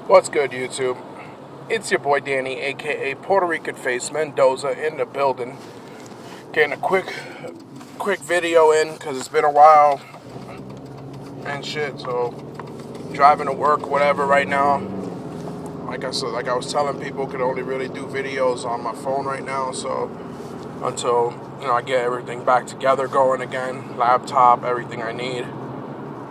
What's good, YouTube? It's your boy Danny, aka Puerto Rican Face Mendoza, in the building. Getting a quick video in because it's been a while and shit. So driving to work, whatever. Right now, like I was telling people, could only really do videos on my phone right now. So until I get everything back together, going again, laptop, everything I need.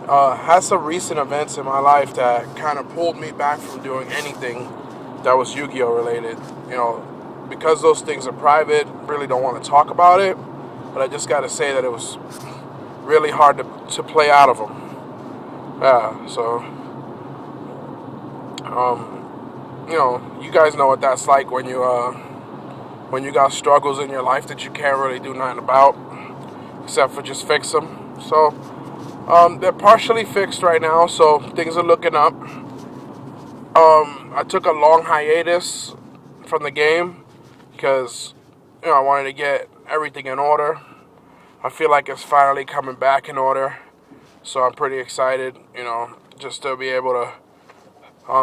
Had some recent events in my life that kind of pulled me back from doing anything that was Yu-Gi-Oh related. Because those things are private, really don't want to talk about it. But I just got to say that it was really hard to play out of them. Yeah, so, you guys know what that's like when you got struggles in your life that you can't really do nothing about, except for just fix them. So, they're partially fixed right now, so things are looking up. I took a long hiatus from the game because, I wanted to get everything in order. I feel like it's finally coming back in order, so I'm pretty excited, just to be able to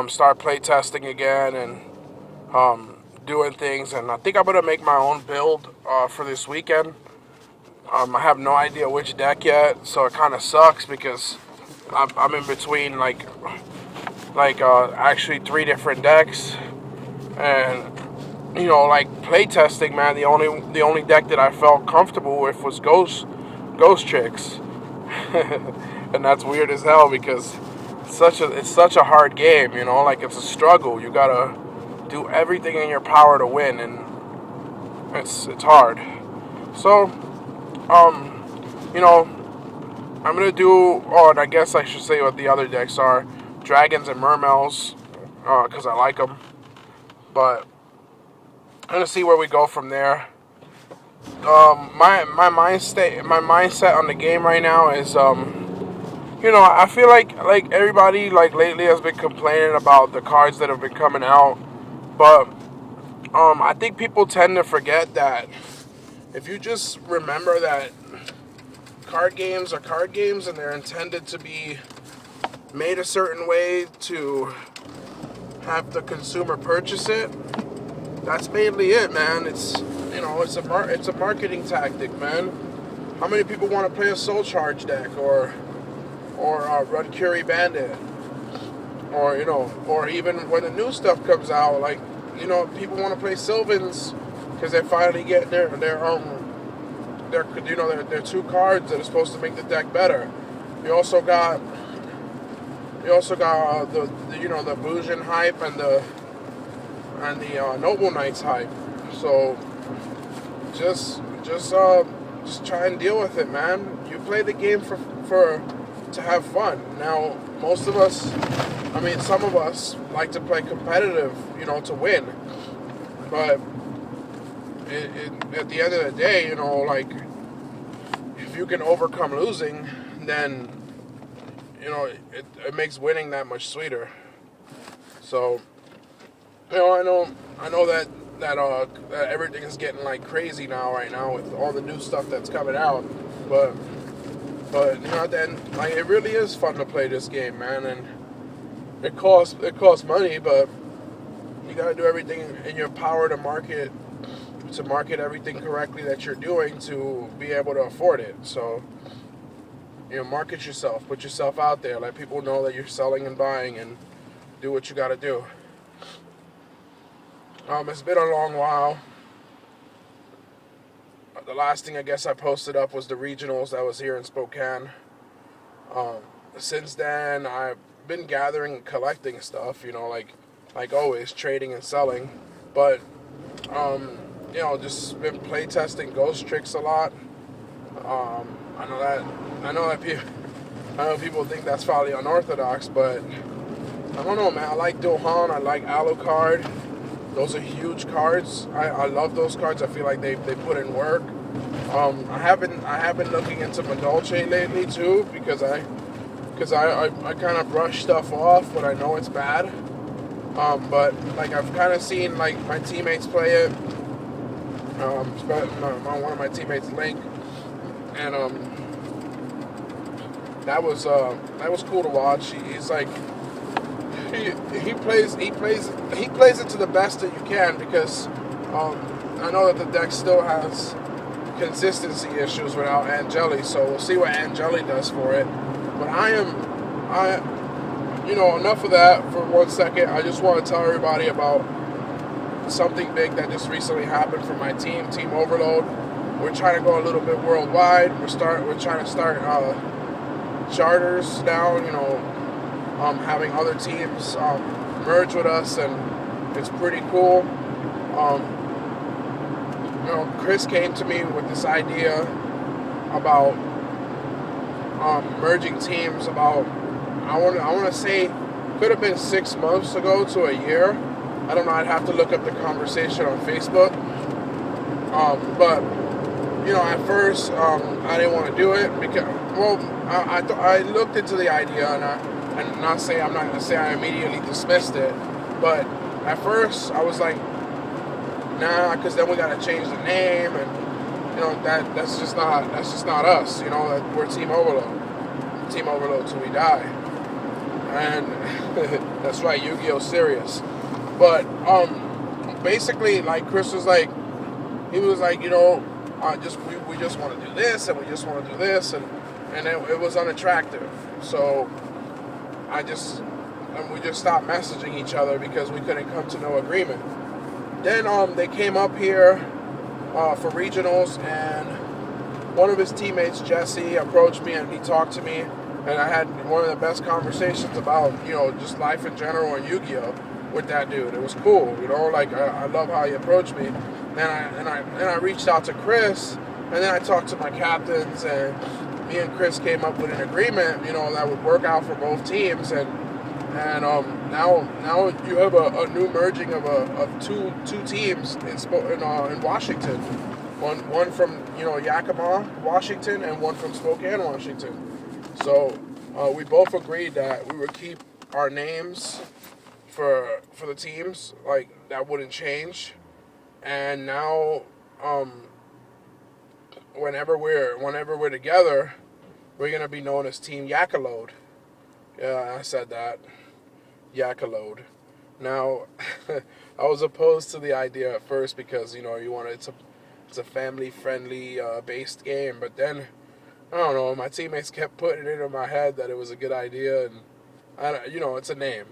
start play testing again and doing things. And I think I'm going to make my own build for this weekend. I have no idea which deck yet, so it kind of sucks because I'm in between actually 3 different decks, and playtesting, man. The only deck that I felt comfortable with was Ghost Tricks, and that's weird as hell because it's such a hard game. It's a struggle. You gotta do everything in your power to win, and it's hard. So. I'm gonna do, and I guess I should say what the other decks are: Dragons and Mermails, because I like them. But I'm gonna see where we go from there. My mindset on the game right now is, I feel like everybody lately has been complaining about the cards that have been coming out, but I think people tend to forget that if you just remember that card games are card games and they're intended to be made a certain way to have the consumer purchase it, that's mainly it, man. It's a marketing tactic, man. How many people want to play a Soul Charge deck or Run Curie Bandit, or even when the new stuff comes out, people want to play Sylvans because they finally get their 2 cards that are supposed to make the deck better. You also got the Bujin hype and the Noble Knights hype. So just try and deal with it, man. You play the game to have fun. Now, most of us, some of us like to play competitive, to win. But at the end of the day, if you can overcome losing, then it makes winning that much sweeter. So, I know that everything is getting crazy right now with all the new stuff that's coming out, but then it really is fun to play this game, man, and it costs money, but you gotta do everything in your power to market everything correctly that you're doing to be able to afford it. So, market yourself, put yourself out there, let people know that you're selling and buying, and do what you gotta do. It's been a long while. The last thing I guess I posted up was the regionals that was here in Spokane. Since then, I've been gathering and collecting stuff, like always, trading and selling, but just been playtesting Ghost Tricks a lot. I know people think that's probably unorthodox, but I don't know, man. I like Dohan, I like Alucard. Those are huge cards. I love those cards. I feel like they put in work. I have been looking into Madolche lately too, because I kind of brush stuff off when I know it's bad. But I've kind of seen my teammates play it. One of my teammates, Link, and that was cool to watch. He's he plays it to the best that you can, because I know that the deck still has consistency issues without Angeli, so we'll see what Angeli does for it. But enough of that for 1 second. I just want to tell everybody about something big that just recently happened for my team, Team Overload. We're trying to go a little bit worldwide. We're trying to start charters now. Having other teams merge with us, and it's pretty cool. Chris came to me with this idea about merging teams. About I want to say could have been 6 months ago to a year. I don't know. I'd have to look up the conversation on Facebook. But at first I didn't want to do it because I looked into the idea, and I'm not going to say I immediately dismissed it, but at first I was like, nah, because then we got to change the name, and that's just not us. We're Team Overload till we die, and that's right, Yu-Gi-Oh! Serious. But basically, like, Chris was like, he was like, we just want to do this, and we just want to do this, and it was unattractive. So we just stopped messaging each other because we couldn't come to no agreement. Then they came up here for regionals, and one of his teammates, Jesse, approached me, and he talked to me, and I had one of the best conversations about just life in general and Yu-Gi-Oh! With that dude. It was cool, I love how he approached me. And I reached out to Chris, and then I talked to my captains, and me and Chris came up with an agreement, that would work out for both teams, and now you have a new merging of two teams in Washington, one from Yakima, Washington, and one from Spokane, Washington. So we both agreed that we would keep our names for the teams, like that wouldn't change. And now, whenever we're together, we're gonna be known as Team Yakalode. Yeah, I said that. Yakalode. Now, I was opposed to the idea at first because it's a family-friendly based game, but then I don't know. My teammates kept putting it into my head that it was a good idea, and it's a name.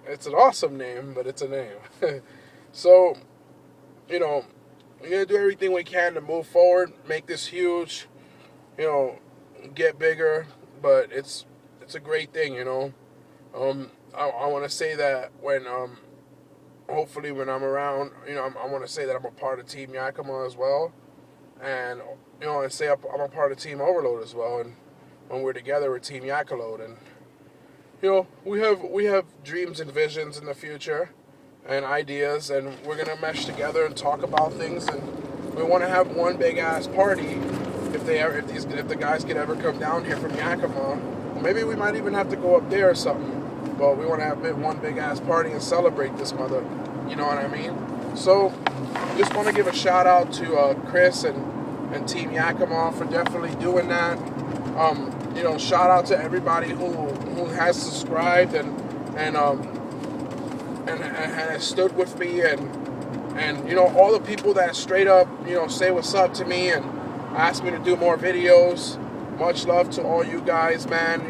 It's an awesome name, but it's a name. So, we're going to do everything we can to move forward, make this huge, get bigger, but it's a great thing, I want to say that when, hopefully when I'm around, I want to say that I'm a part of Team Yakima as well, and, and say I'm a part of Team Overload as well, and when we're together, we're Team Yakalode, and, we have dreams and visions in the future, and ideas, and we're gonna mesh together and talk about things, and we want to have one big ass party if the guys could ever come down here from Yakima. Maybe we might even have to go up there or something, but we want to have one big ass party and celebrate this mother, you know what I mean? So just want to give a shout out to Chris and Team Yakima for definitely doing that. Shout out to everybody who has subscribed and has stood with me, and all the people that straight up say what's up to me and ask me to do more videos. Much love to all you guys, man.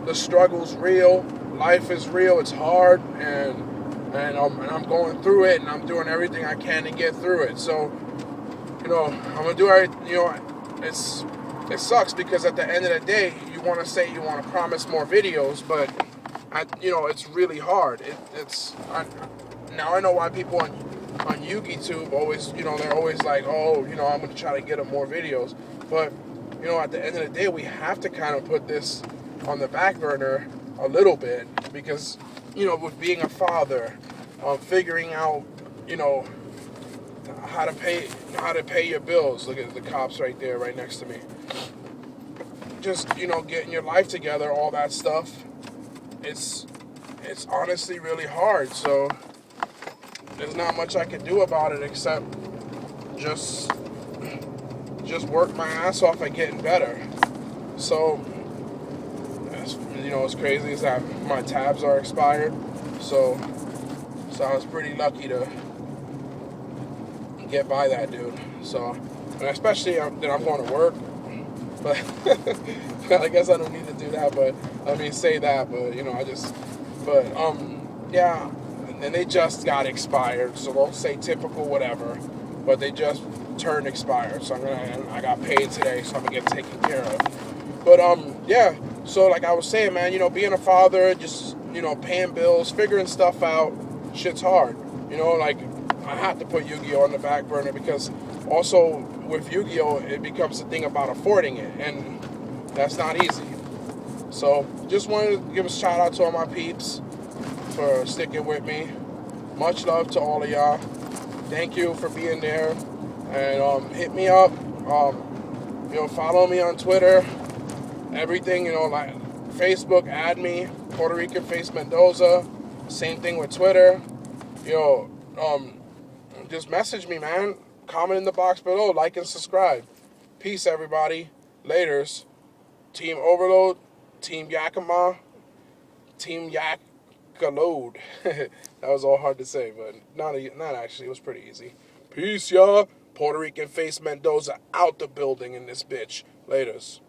The struggle's real, life is real, it's hard, and I'm going through it, and I'm doing everything I can to get through it. So I'm gonna do it. It sucks because at the end of the day, you want to promise more videos, but it's really hard. Now I know why people on YugiTube always, they're always like, oh, I'm going to try to get them more videos. But, at the end of the day, we have to kind of put this on the back burner a little bit because, with being a father, figuring out, how to pay your bills. Look at the cops right there, right next to me. Just, getting your life together, all that stuff. It's honestly really hard, so there's not much I can do about it except just work my ass off at getting better. So, as crazy as that my tabs are expired. So I was pretty lucky to get by that, dude. So, and especially that I'm going to work. But I guess I don't need to do that. But I mean, say that. But yeah. And they just got expired. So don't say typical whatever. But they just turned expired. So I got paid today. So I'm gonna get taken care of. But yeah. So like I was saying, man, being a father, just paying bills, figuring stuff out, shit's hard. Like I have to put Yu-Gi-Oh on the back burner because also with Yu-Gi-Oh it becomes a thing about affording it, and that's not easy. So just wanted to give a shout out to all my peeps for sticking with me. Much love to all of y'all. Thank you for being there, and hit me up. Follow me on Twitter. Everything, like Facebook, add me, Puerto Rican Face Mendoza. Same thing with Twitter. Just message me, man. Comment in the box below, like and subscribe. Peace, everybody. Laters. Team Overload, Team Yakima, Team Yakalode. That was all hard to say, but not actually. It was pretty easy. Peace, y'all. Puerto Rican Face Mendoza out the building in this bitch. Laters.